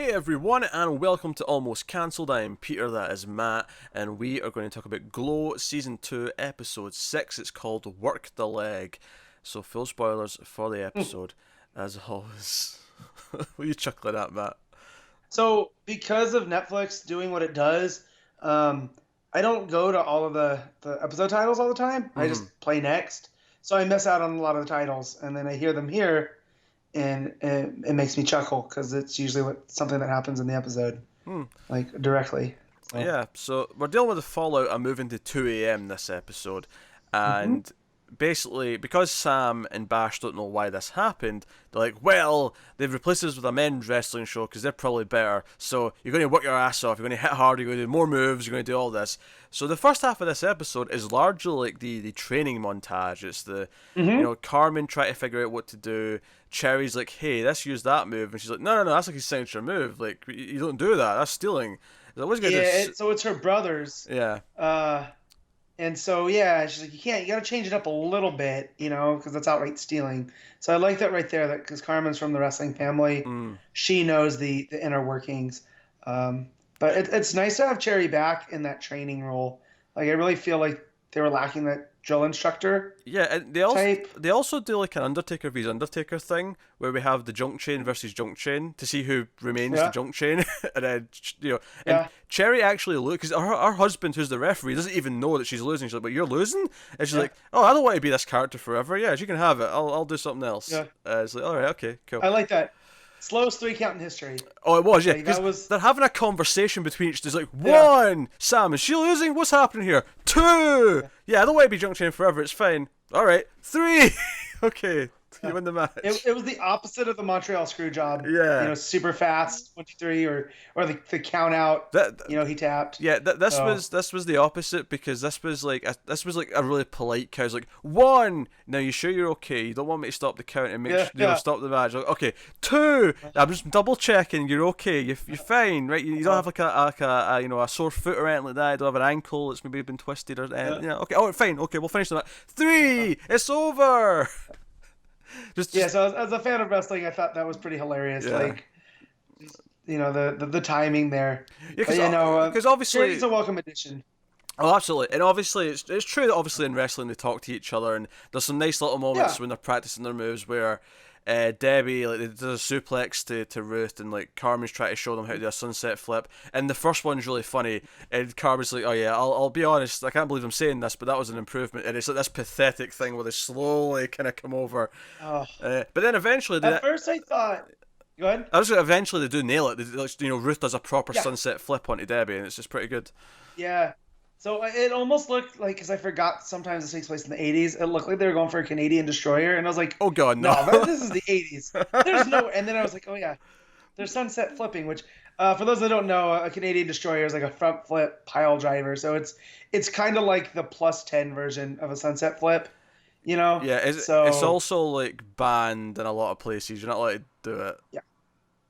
Hey everyone, and welcome to Almost Cancelled. I am Peter, that is Matt, and we are going to talk about Glow Season 2, Episode 6. It's called Work the Leg. So, full spoilers for the episode, as always. What are you chuckling at, Matt? So, because of Netflix doing what it does, I don't go to all of the episode titles all the time. I Mm-hmm. just play next. So I miss out on a lot of the titles, and then I hear them here, and it makes me chuckle because it's usually something that happens in the episode, Hmm. like directly. So, Yeah, so we're dealing with the fallout of moving to 2 a.m. this episode, hmm and basically, because Sam and Bash don't know why this happened, they're like, well, they've replaced us with a men's wrestling show because they're probably better, so you're going to work your ass off, you're going to hit hard, you're going to do more moves, you're going to do all this. So the first half of this episode is largely like the training montage. It's hmm Carmen trying to figure out what to do. Cherry's like, hey, let's use that move, and she's like, no, that's like his signature move, like, you don't do that, that's stealing. He's like, what's going to Yeah, do? so it's her brothers. Yeah. Uh, And so, yeah, she's like, you got to change it up a little bit, because that's outright stealing. So I like that right there, that because Carmen's from the wrestling family, Mm. she knows the inner workings. But it's nice to have Cherry back in that training role. Like, I really feel like they were lacking that drill instructor Yeah, and type. they also do like an Undertaker vs Undertaker thing where we have the junk chain versus junk chain to see who remains the Yeah, junk chain, and then and yeah, Cherry actually looks because her husband, who's the referee, doesn't even know that she's losing. She's like, "But you're losing," and she's yeah, like, "Oh, I don't want to be this character forever. Yeah, you can have it. I'll do something else." yeah. It's like, all right, okay, cool. I like that. Slowest three count in history. Oh, it was, yeah, Like, because that was, they're having a conversation between each. There's like, yeah. one, Sam, is she losing? What's happening here? Two, Yeah. yeah, I don't want to be junk chain forever. It's fine. All right, three, okay, you Yeah. win the match. It was the opposite of the Montreal screw job. Yeah, Super fast, 23, or the count out. that He tapped. yeah, this So was the opposite because this was like a really polite cow's like one. Now you sure you're okay? You don't want me to stop the count and make yeah, yeah. stop the match. Like, okay, two. I'm just double checking. You're okay. You're fine, right? You don't Uh, have like a sore foot or anything like that. You don't have an ankle that's maybe been twisted or yeah. okay. Oh, fine. Okay, we'll finish the match. Three. It's over. Yeah, Just so as a fan of wrestling, I thought that was pretty hilarious. yeah, Like, the timing there. yeah, But because obviously. Cherry's a welcome addition. Oh, absolutely, and obviously it's true that obviously in wrestling they talk to each other, and there's some nice little Yeah, moments when they're practicing their moves where Debbie like they did a suplex to Ruth, and like Carmen's trying to show them how to do a sunset flip, and the first one's really funny, and Carmen's like, oh yeah, I'll be honest, I can't believe I'm saying this, but that was an improvement, and it's like this pathetic thing where they slowly kind of come over, oh. but then eventually At first I thought, go ahead. I was gonna eventually they do nail it, Ruth does a proper Yeah, sunset flip onto Debbie, and it's just pretty good. yeah. So it almost looked like, because I forgot sometimes it takes place in the 80s, it looked like they were going for a Canadian destroyer, and I was like, Oh god, no. no, this is the 80s. There's no, and then I was like, oh yeah, there's sunset flipping, which, for those that don't know, a Canadian destroyer is like a front flip pile driver. So it's kind of like the plus 10 version of a sunset flip, you know? Yeah, it's So also like banned in a lot of places. You're not allowed to do it yeah,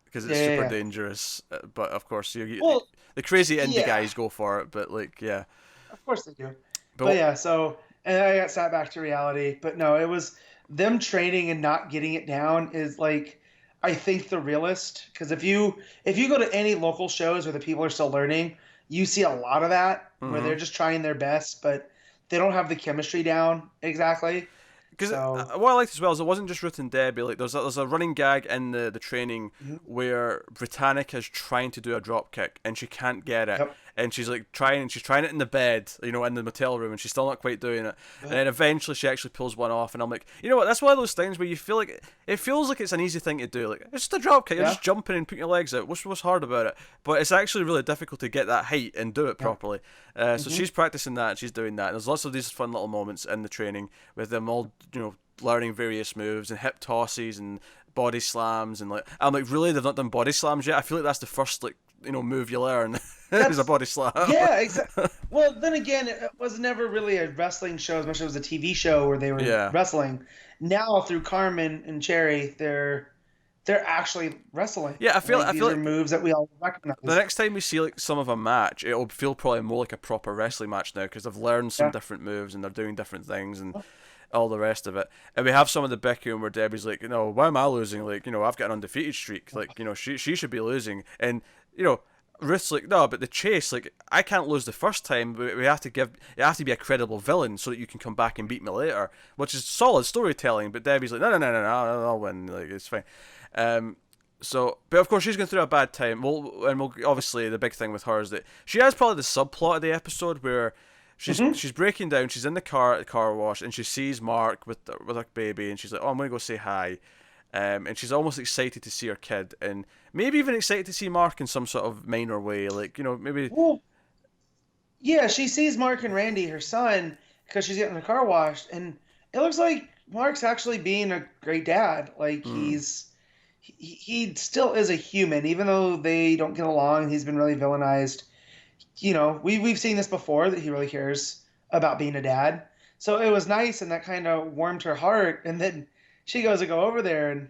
because yeah, it's yeah, super yeah. dangerous. But of course, Well, the crazy indie yeah, guys go for it. But like, yeah. of course they do. But But yeah, so, and I got sat back to reality. But no, it was them training and not getting it down is like, I think the realist. Because if you go to any local shows where the people are still learning, you see a lot of that where mm-hmm. they're just trying their best, but they don't have the chemistry down exactly. Because So, what I liked as well is it wasn't just Ruth and Debbie. Like there's a running gag in the training mhm, where Britannica's trying to do a drop kick and she can't get it, yep. and she's trying it in the bed, in the motel room, and she's still not quite doing it. And then eventually she actually pulls one off, and I'm like, you know what? That's one of those things where you feel like it feels like it's an easy thing to do. Like it's just a drop kick. You're Yeah. just jumping and putting your legs out. What's hard about it? But it's actually really difficult to get that height and do it Yeah. properly. So hmm she's practicing that and she's doing that. And there's lots of these fun little moments in the training with them all, learning various moves and hip tosses and body slams, and like I'm like, really, they've not done body slams yet? I feel like that's the first move you learn is a That's body slam. Yeah, exactly. Well, then again, it was never really a wrestling show as much as it was a TV show where they were Yeah. wrestling. Now through Carmen and Cherry, they're actually wrestling. Yeah, Like, I these feel are like moves that we all the recognize. next time we see like some of a match, it'll feel probably more like a proper wrestling match now because they've learned some Yeah. different moves and they're doing different things, and all the rest of it. And we have some of the bickering where Debbie's like, why am I losing? Like, I've got an undefeated streak. Like, she should be losing. And, Ruth's like, no, but the chase, like, I can't lose the first time, but we have to you have to be a credible villain so that you can come back and beat me later, which is solid storytelling. But Debbie's like, no, I'll win. Like, it's fine. But of course she's going through a bad time. We'll obviously the big thing with her is that she has probably the subplot of the episode where she's breaking down. She's in the car wash, and she sees Mark with her baby, and she's like, oh, I'm going to go say hi. And she's almost excited to see her kid, and maybe even excited to see Mark in some sort of minor way, like maybe. Well, yeah, she sees Mark and Randy, her son, because she's getting her car washed, and it looks like Mark's actually being a great dad. Like he still is a human, even though they don't get along. He's been really villainized. We've seen this before, that he really cares about being a dad. So it was nice, and that kind of warmed her heart. And then she goes to go over there, and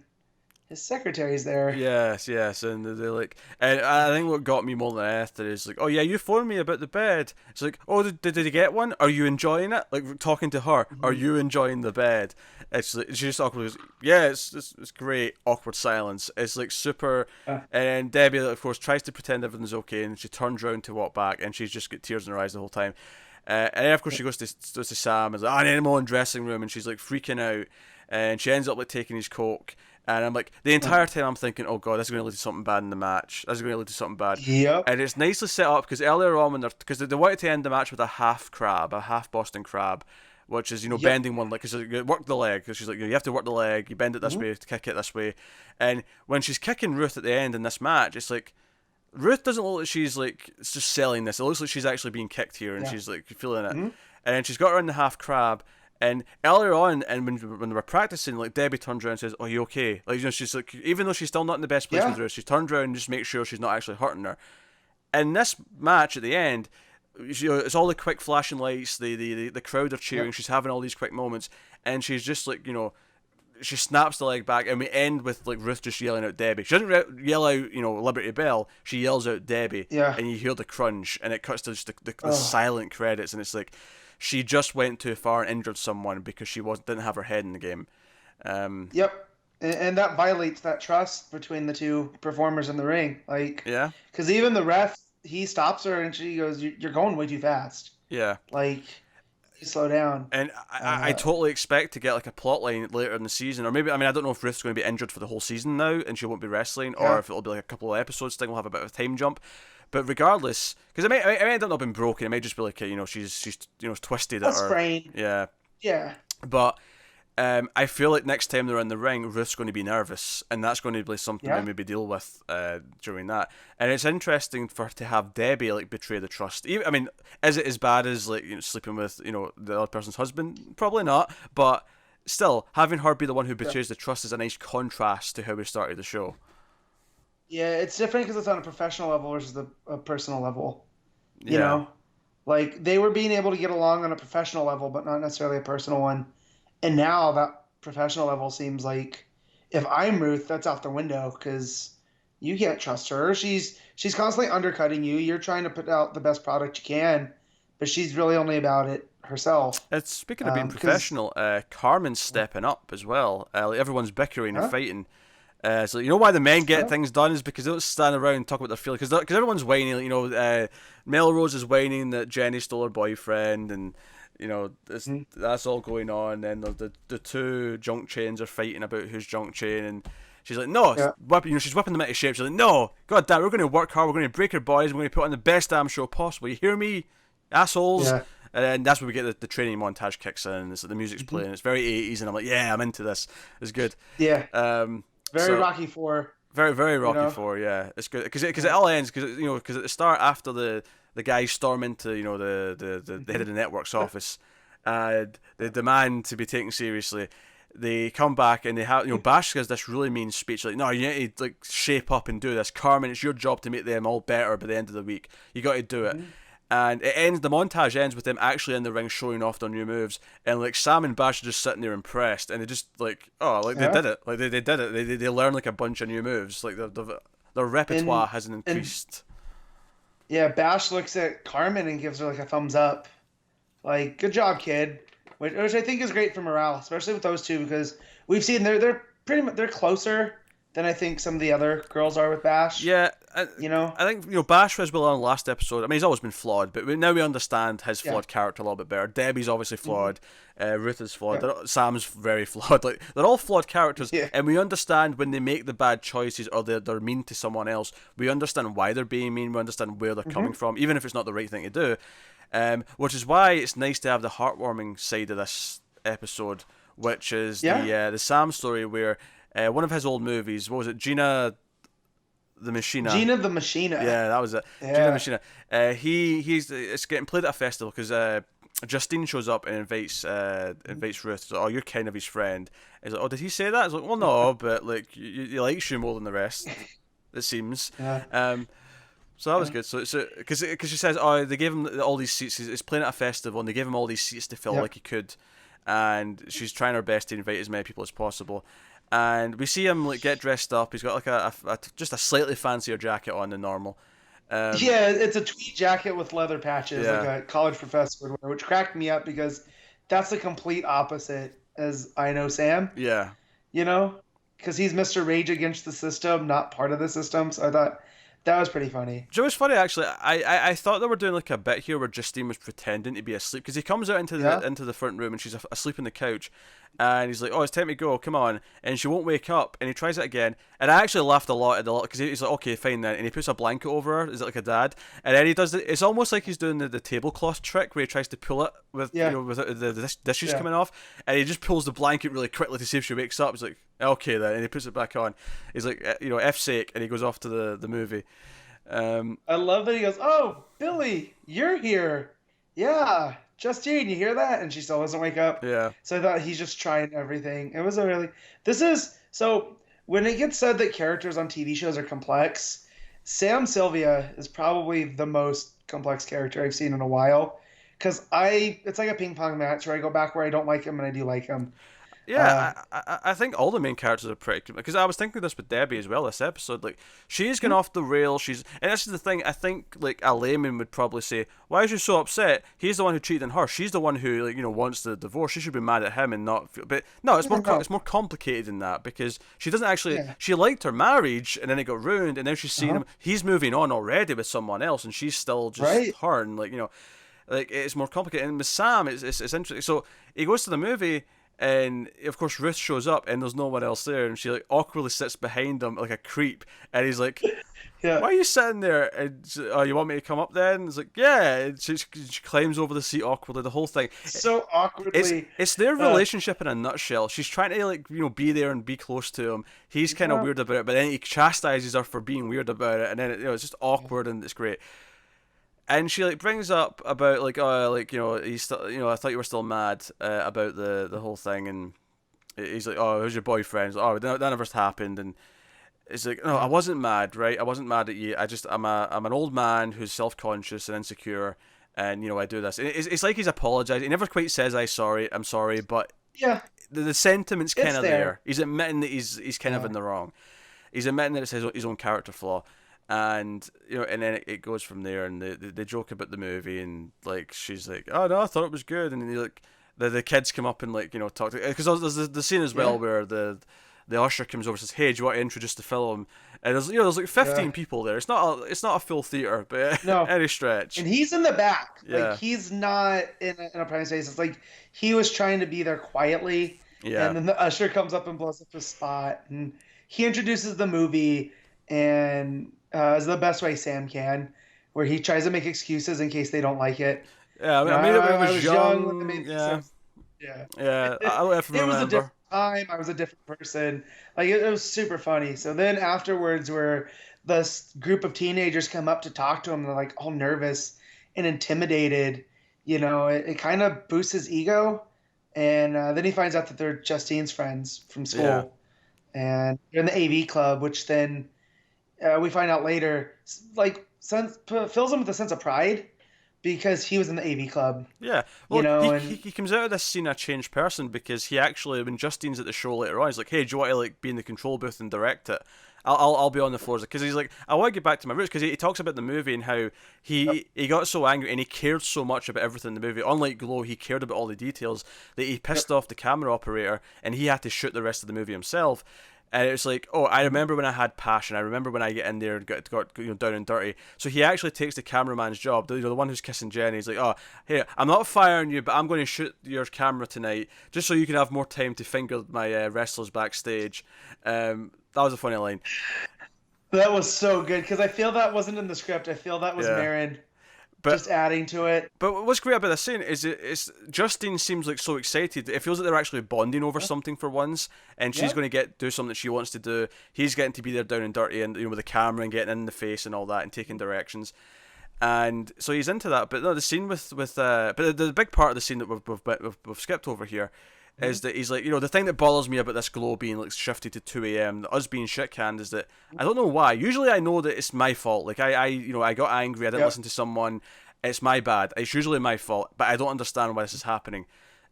his secretary's there. Yes, and they're like, and I think what got me more than anything is like, oh yeah, you phoned me about the bed. It's like, oh, did you get one? Are you enjoying it? Like talking to her, are you enjoying the bed? It's like, she just awkwardly goes, yeah, it's great. Awkward silence. It's like super. And then Debbie, of course, tries to pretend everything's okay, and she turns around to walk back, and she's just got tears in her eyes the whole time. And then of course she goes to Sam and is like, I need him in dressing room, and she's like freaking out, and she ends up like taking his coke. And I'm like, the entire time I'm thinking, oh god, this is going to lead to something bad in the match. This is going to lead to something bad. Yep. And it's nicely set up because earlier on because they wanted to end the match with a half Boston crab, which is bending one leg, because you work the leg. Because she's like, you have to work the leg, you bend it this way to kick it this way. And when she's kicking Ruth at the end in this match, it's like Ruth doesn't look like she's like it's just selling this. It looks like she's actually being kicked here, and she's like feeling it. And then she's got her in the half crab. And earlier on, and when they were practicing, like Debbie turns around and says, "Are you okay?" Like she's like, even though she's still not in the best place with her, she turns around and just makes sure she's not actually hurting her. And this match at the end, it's all the quick flashing lights, the crowd are cheering, she's having all these quick moments, and she's just like, she snaps the leg back, and we end with like Ruth just yelling out Debbie. She doesn't yell out, Liberty Bell. She yells out Debbie, and you hear the crunch, and it cuts to just the silent credits, and it's like. She just went too far and injured someone because she didn't have her head in the game. Yep, and that violates that trust between the two performers in the ring. Like, because even the ref, he stops her and she goes, "You're going way too fast." Yeah, like, slow down. And I totally expect to get like a plot line later in the season, or maybe I don't know if Ruth's going to be injured for the whole season now and she won't be wrestling, or if it'll be like a couple of episodes thing. We'll have a bit of a time jump. But regardless, because it may end up not being broken, it may just be like she's twisted. A sprain. Yeah. Yeah. But I feel like next time they're in the ring, Ruth's going to be nervous, and that's going to be something we maybe deal with during that. And it's interesting for her to have Debbie like betray the trust. Even, is it as bad as like sleeping with the other person's husband? Probably not, but still having her be the one who betrays the trust is a nice contrast to how we started the show. Yeah, it's different because it's on a professional level versus a personal level. You know? Like, they were being able to get along on a professional level, but not necessarily a personal one. And now that professional level seems like, if I'm Ruth, that's out the window because you can't trust her. She's constantly undercutting you. You're trying to put out the best product you can, but she's really only about it herself. It's speaking of being professional, Carmen's stepping up as well. Like everyone's bickering and fighting. So why the men get things done is because they don't stand around and talk about their feelings. Because everyone's whining. Melrose is whining that Jenny stole her boyfriend, and that's all going on. And the two junk chains are fighting about who's junk chain, and she's like, no, she's whipping them into shape. She's like, no, god damn, we're going to work hard. We're going to break our bodies. We're going to put on the best damn show possible. You hear me, assholes? Yeah. And then that's where we get the training montage kicks in. It's like the music's playing. It's very 80s, and I'm like, yeah, I'm into this. It's good. Yeah. Very Rocky IV. Very, very Rocky IV, yeah. It's good. Because it all ends, because at the start, after the guys storm into, the head of the network's office, and they demand to be taken seriously, they come back and they have, Bash has this really mean speech, like, no, you need to, like, shape up and do this. Carmen, it's your job to make them all better by the end of the week. You got to do it. And the montage ends with them actually in the ring showing off their new moves, and like Sam and Bash are just sitting there impressed, and they just like, they did it, like they did it, they learned like a bunch of new moves, like their repertoire hasn't increased. Bash looks at Carmen and gives her like a thumbs up, like, good job, kid. which I think is great for morale, especially with those two because we've seen they're pretty much they're closer than I think some of the other girls are with Bash. Yeah, You know? I think Bash was well on last episode. I mean, he's always been flawed, but now we understand his Yeah. flawed character a little bit better. Debbie's obviously flawed. Ruth is flawed. Yeah. Sam's very flawed. Like they're all flawed characters, Yeah. and we understand when they make the bad choices or they're mean to someone else. We understand why they're being mean. We understand where they're coming from, even if it's not the right thing to do. Which is why it's nice to have the heartwarming side of this episode, which is the Sam story where one of his old movies, what was it, Gina the Machina? Gina the Machina. Yeah, that was it. Yeah. Gina Machina. It's getting played at a festival because Justine shows up and invites Ruth. So, oh, you're kind of his friend. He's like, oh, did he say that? He's like, well, no, but like you likes you more than the rest. It seems. Yeah. So that was good. So because she says, oh, they gave him all these seats. He's playing at a festival, and they gave him all these seats to fill like he could. And she's trying her best to invite as many people as possible. And we see him like get dressed up. He's got like just a slightly fancier jacket on than normal. Yeah, it's a tweed jacket with leather patches, Yeah. like a college professor would wear, which cracked me up because that's the complete opposite as I Know Sam. Yeah. You know, because he's Mr. Rage Against the System, not part of the system. So I thought that was pretty funny. Do you know what's funny actually? I thought they were doing like a bit here where Justine was pretending to be asleep because he comes out into the front room and she's asleep on the couch, and he's like, "Oh, it's time to go. Come on!" And she won't wake up, and he tries it again. And I actually laughed a lot at the because he's like, "Okay, fine then," and he puts a blanket over her. Is it like a dad? And then he does it's almost like he's doing the tablecloth trick where he tries to pull it with with the dishes coming off, and he just pulls the blanket really quickly to see if she wakes up. He's like, "Okay then," and he puts it back on. He's like, "F's sake," and he goes off to the movie. I love that he goes, "Oh, Billy, you're here. Yeah, Justine, you hear that?" And she still doesn't wake up. Yeah. So I thought he's just trying everything. It was a really. So when it gets said that characters on TV shows are complex, Sam Sylvia is probably the most complex character I've seen in a while. Because it's like a ping pong match where I go back where I don't like him and I do like him. Yeah, I think all the main characters are pretty good because I was thinking this with Debbie as well this episode. Like she's gone off the rail. And this is the thing. I think like a layman would probably say, "Why is she so upset? He's the one who cheated on her. She's the one who wants the divorce. She should be mad at him and not feel." But no, it's more complicated than that because she doesn't actually. Yeah. She liked her marriage and then it got ruined and now she's seeing him. He's moving on already with someone else and she's still just her and like it's more complicated. And with Sam, it's interesting. So he goes to the movie. And of course Ruth shows up and there's no one else there and she like awkwardly sits behind him like a creep and he's like, "Why are you sitting there?" And "Oh, you want me to come up then?" And it's like, "Yeah." And she climbs over the seat awkwardly, the whole thing. So awkwardly. It's their relationship in a nutshell. She's trying to be there and be close to him. He's kind of weird about it, but then he chastises her for being weird about it, and then it's just awkward and it's great. And she like brings up about like he's still I thought you were still mad about the whole thing, and he's like, "Oh, who's your boyfriend?" Like, "Oh, that never happened." And it's like, "No, I wasn't mad, right? I wasn't mad at you. I'm an old man who's self-conscious and insecure, and I do this." And it's like he's apologizing. He never quite says I'm sorry, but Yeah. the sentiment's kind of there. there. He's admitting that he's kind of in the wrong. He's admitting that it's his own character flaw. And and then it goes from there, and they joke about the movie, and like she's like, "Oh no, I thought it was good," and like the kids come up and like talk to, because there's the scene as well where the usher comes over and says, "Hey, do you want to introduce the film?" And there's like 15 people there. It's not a full theater, but No. any stretch. And he's in the back. Yeah. Like he's not in a prime space. It's like he was trying to be there quietly. Yeah. And then the usher comes up and blows up his spot, and he introduces the movie, and is the best way Sam can, where he tries to make excuses in case they don't like it. Yeah, I mean, I was young. when they made sense. Yeah. Yeah. I don't have to It was a remember. different time. I was a different person. Like it was super funny. So then afterwards, where this group of teenagers come up to talk to him, they're like all nervous and intimidated. It kind of boosts his ego, and then he finds out that they're Justine's friends from school, and they're in the AV club, which then we find out later, like fills him with a sense of pride, because he was in the AV Club, Yeah, you well, he, know, he and he comes out of this scene a changed person because he actually, when Justine's at the show later on, he's like, "Hey, do you want to like be in the control booth and direct it? I'll be on the floors." Because he's like, "I want to get back to my roots." Because he talks about the movie and how yep, he got so angry and he cared so much about everything in the movie. Unlike Glow, he cared about all the details that he yep, pissed off the camera operator and he had to shoot the rest of the movie himself. And it's like, oh, I mhm, remember when I had passion. I remember when I get in there and got down and dirty. So he actually takes the cameraman's job, the one who's kissing Jenny. He's like, oh, here, I'm not firing you, but I'm going to shoot your camera tonight just so you can have more time to finger my wrestlers backstage. That was a funny line. that was so good because I feel that wasn't in the script. I feel that was Yeah, Marin but just adding to it. what's great about this scene is it's Justine seems like so excited. It feels like they're actually bonding over Yep, something for once, and she's yep, going to do something that she wants to do. He's getting to be there down and dirty, and with the camera and getting in the face and all that, and taking directions. And so he's into that. But no, the scene but the big part of the scene that we've skipped over here mhm, is that he's like, the thing that bothers me about this Glow being like shifted to 2 a.m., us being shit canned, is that I don't know why. Usually I know that it's my fault. Like I got angry, I didn't yep, listen to someone. It's my bad. It's usually my fault, but I don't understand why this is happening.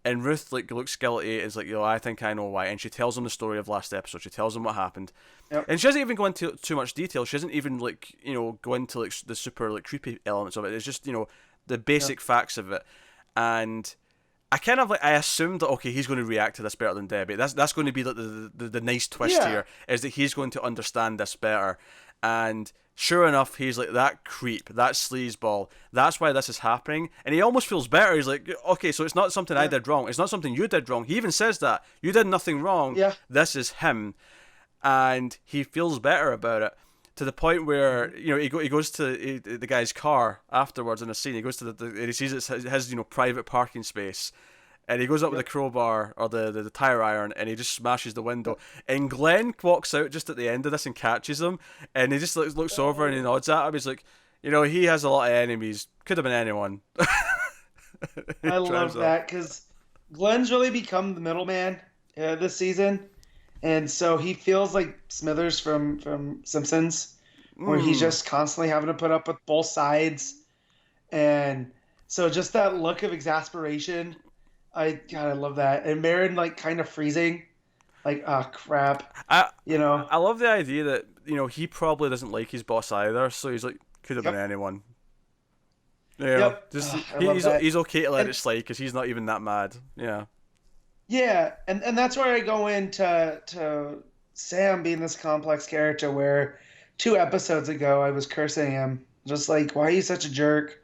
And Ruth like looks guilty. Is like, I think I know why. And she tells him the story of last episode. She tells him what happened, yep, and she doesn't even go into too much detail. She doesn't even like go into like the super like creepy elements of it. It's just the yep, basic facts of it. And I kind of like I assumed that okay, he's going to react to this better than Debbie. That's going to be like the nice twist yeah, here is that he's going to understand this better. And sure enough, he's like that creep, that sleazeball. That's why this is happening. And he almost feels better. He's like, okay, so it's not something I yeah, did wrong. It's not something you did wrong. He even says that you did nothing wrong. yeah, This is him, and he feels better about it to the point where mhm, he goes to the guy's car afterwards in a scene. He goes to and he sees it's his private parking space, and he goes up with the yep, crowbar or the tire iron, and he just smashes the window. yep. And Glenn walks out just at the end of this and catches him, and he just looks over and he Oh, nods at him. He's like, he has a lot of enemies. Could have been anyone. He I drives love off. that because Glenn's really become the middleman this season, and so he feels like Smithers from Simpsons, where he's Mm. just constantly having to put up with both sides, and so just that look of exasperation, I love that, and Marin like kind of freezing, like oh crap, I you know, I love the idea that he probably doesn't like his boss either, so he's like could have been yep, anyone. yep, Just I love that, he's okay to let and it slide because he's not even that mad. Yeah. yeah, and that's where I go into to Sam being this complex character where 2 episodes ago I was cursing him, just like, why are you such a jerk?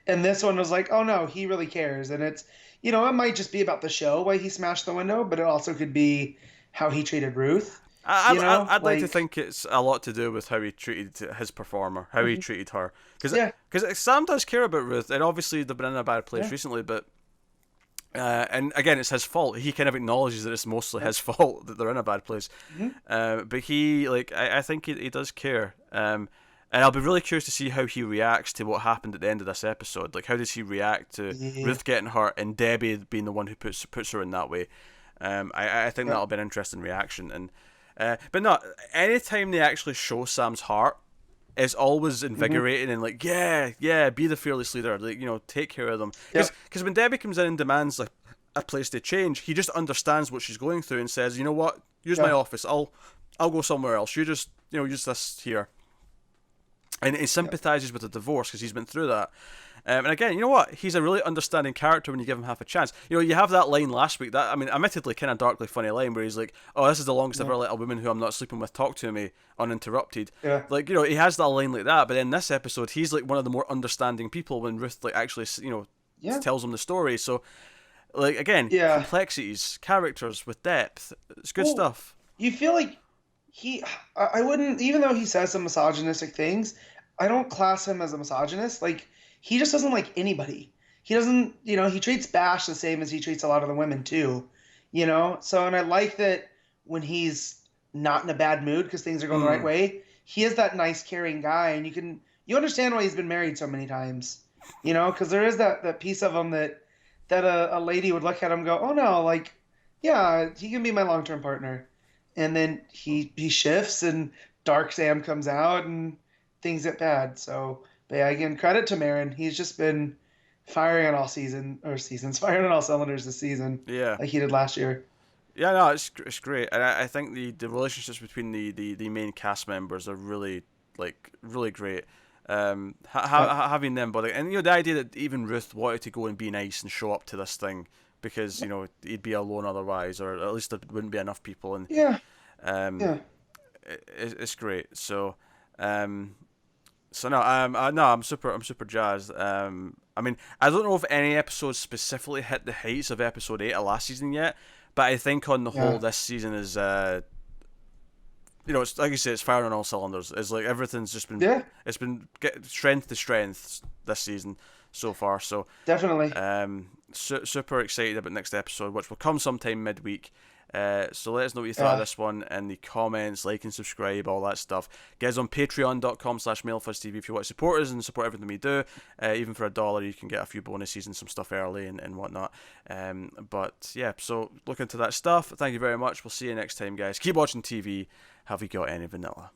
And this one was like, oh no, he really cares. And it's, it might just be about the show why he smashed the window, but it also could be how he treated Ruth, I'd like to like, think it's a lot to do with how he treated his performer, how he mhm, treated her, because yeah, Sam does care about Ruth, and obviously they've been in a bad place yeah, recently, but and again it's his fault. He kind of acknowledges that it's mostly yeah, his fault that they're in a bad place, mhm, but he like I think he does care. And I'll be really curious to see how he reacts to what happened at the end of this episode. Like, how does he react to yeah, Ruth getting hurt and Debbie being the one who puts her in that way? I think yeah, that'll be an interesting reaction. And but no, anytime they actually show Sam's heart, it's always mhm, invigorating and like, yeah, be the fearless leader. Like, take care of them. yep, Because when Debbie comes in and demands like a place to change, he just understands what she's going through and says, you know what, use my yeah, office. I'll go somewhere else. You just use this here, and he yep, sympathizes with the divorce because he's been through that. And again, you know what? He's a really understanding character when you give him half a chance. You have that line last week. That, I mean, admittedly, kind of darkly funny line where he's like, "Oh, this is the longest I've yeah, ever let a woman who I'm not sleeping with talk to me uninterrupted." yeah, Like, he has that line like that. But in this episode, he's like one of the more understanding people when Ruth like actually yeah, tells him the story. So like again, yeah. complexities, characters with depth. It's good Well, stuff. you feel like he, I wouldn't, even though he says some misogynistic things, I don't class him as a misogynist. Like, he just doesn't like anybody. He doesn't, he treats Bash the same as he treats a lot of the women too, So, and I like that when he's not in a bad mood because things are going the right Mm. way, he is that nice, caring guy, and you understand why he's been married so many times, because there is that piece of him that a lady would look at him and go, oh no, like, yeah, he can be my long-term partner. And then he shifts and Dark Sam comes out and things get bad. So, but yeah, again, credit to Marin. He's just been firing on all seasons, firing on all cylinders this season, Yeah. like he did last year. Yeah, no, it's great, and I think the relationships between the main cast members are really really great. Yeah, Having them, but and the idea that even Ruth wanted to go and be nice and show up to this thing because he'd be alone otherwise, or at least there wouldn't be enough people, and yeah, um, yeah. it's great. So no, no, I'm super jazzed. I mean, I don't know if any episodes specifically hit the heights of episode 8 of last season yet, but I think on the whole, Yeah. this season is, it's like you say, it's firing on all cylinders. It's like everything's just been, Yeah, it's been strength to strength this season so far. So, definitely. super excited about next episode, which will come sometime midweek. So let us know what you thought of Yeah. this one in the comments, like and subscribe, all that stuff. Get us on patreon.com/MailFuzzTV if you want to support us and support everything we do. Even for $1, you can get a few bonuses and some stuff early and whatnot. But yeah, so look into that stuff. Thank you very much. We'll see you next time, guys. Keep watching TV. Have we got any vanilla?